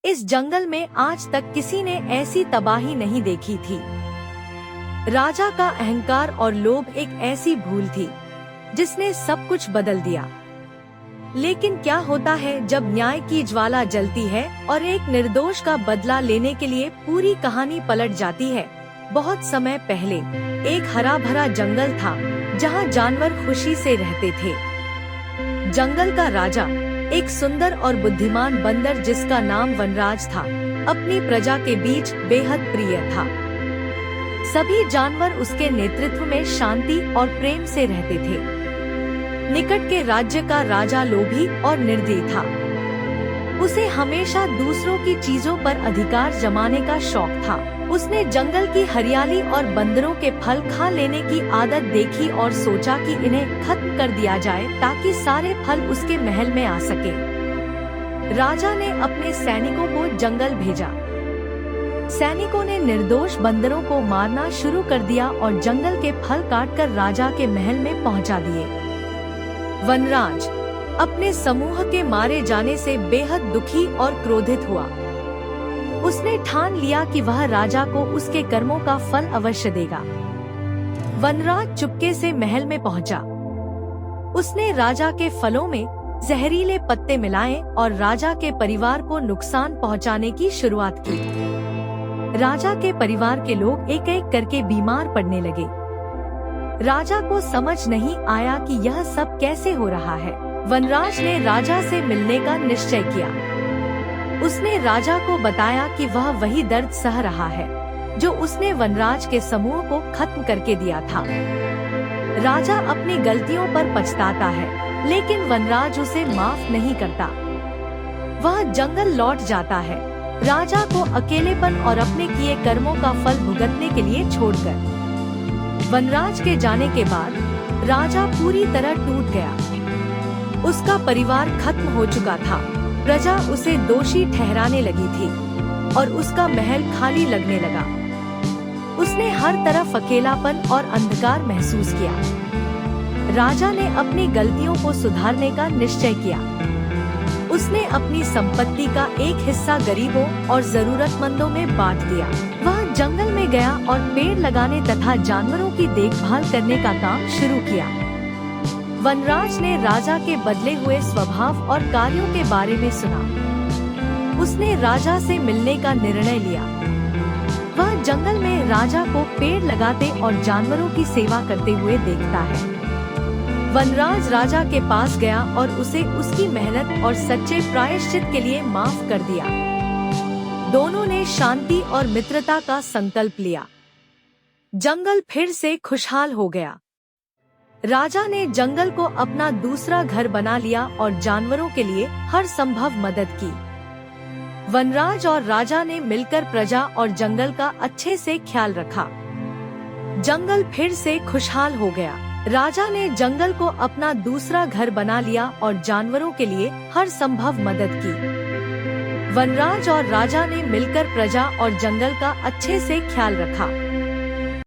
इस जंगल में आज तक किसी ने ऐसी तबाही नहीं देखी थी। राजा का अहंकार और लोभ एक ऐसी भूल थी जिसने सब कुछ बदल दिया। लेकिन क्या होता है जब न्याय की ज्वाला जलती है और एक निर्दोष का बदला लेने के लिए पूरी कहानी पलट जाती है। बहुत समय पहले एक हरा भरा जंगल था जहां जानवर खुशी से रहते थे। जंगल का राजा, एक सुंदर और बुद्धिमान बंदर जिसका नाम वनराज था, अपनी प्रजा के बीच बेहद प्रिय था। सभी जानवर उसके नेतृत्व में शांति और प्रेम से रहते थे। निकट के राज्य का राजा लोभी और निर्दयी था। उसे हमेशा दूसरों की चीजों पर अधिकार जमाने का शौक था। उसने जंगल की हरियाली और बंदरों के फल खा लेने की आदत देखी और सोचा कि इन्हें खत्म कर दिया जाए ताकि सारे फल उसके महल में आ सके। राजा ने अपने सैनिकों को जंगल भेजा। सैनिकों ने निर्दोष बंदरों को मारना शुरू कर दिया और जंगल के फल काटकर राजा के महल में पहुंचा दिए। वनराज अपने समूह के मारे जाने से बेहद दुखी और क्रोधित हुआ। उसने ठान लिया कि वह राजा को उसके कर्मों का फल अवश्य देगा। वनराज चुपके से महल में पहुंचा। उसने राजा के फलों में जहरीले पत्ते मिलाए और राजा के परिवार को नुकसान पहुंचाने की शुरुआत की। राजा के परिवार के लोग एक एक करके बीमार पड़ने लगे। राजा को समझ नहीं आया कि यह सब कैसे हो रहा है। वनराज ने राजा से मिलने का निश्चय किया। उसने राजा को बताया कि वह वही दर्द सह रहा है जो उसने वनराज के समूह को खत्म करके दिया था। राजा अपनी गलतियों पर पछताता है, लेकिन वनराज उसे माफ नहीं करता। वह जंगल लौट जाता है, राजा को अकेलेपन और अपने किए कर्मों का फल भुगतने के लिए छोड़कर। वनराज के जाने के बाद राजा पूरी तरह टूट गया। उसका परिवार खत्म हो चुका था। प्रजा उसे दोषी ठहराने लगी थी और उसका महल खाली लगने लगा। उसने हर तरफ अकेलापन और अंधकार महसूस किया। राजा ने अपनी गलतियों को सुधारने का निश्चय किया। उसने अपनी संपत्ति का एक हिस्सा गरीबों और जरूरतमंदों में बांट दिया। वह जंगल में गया और पेड़ लगाने तथा जानवरों की देखभाल करने का काम शुरू किया। वनराज ने राजा के बदले हुए स्वभाव और कार्यों के बारे में सुना। उसने राजा से मिलने का निर्णय लिया। वह जंगल में राजा को पेड़ लगाते और जानवरों की सेवा करते हुए देखता है। वनराज राजा के पास गया और उसे उसकी मेहनत और सच्चे प्रायश्चित के लिए माफ कर दिया। दोनों ने शांति और मित्रता का संकल्प लिया। जंगल फिर से खुशहाल हो गया। राजा ने जंगल को अपना दूसरा घर बना लिया और जानवरों के लिए हर संभव मदद की। वनराज और राजा ने मिलकर प्रजा और जंगल का अच्छे से ख्याल रखा। जंगल फिर से खुशहाल हो गया। राजा ने जंगल को अपना दूसरा घर बना लिया और जानवरों के लिए हर संभव मदद की। वनराज और राजा ने मिलकर प्रजा और जंगल का अच्छे से ख्याल रखा।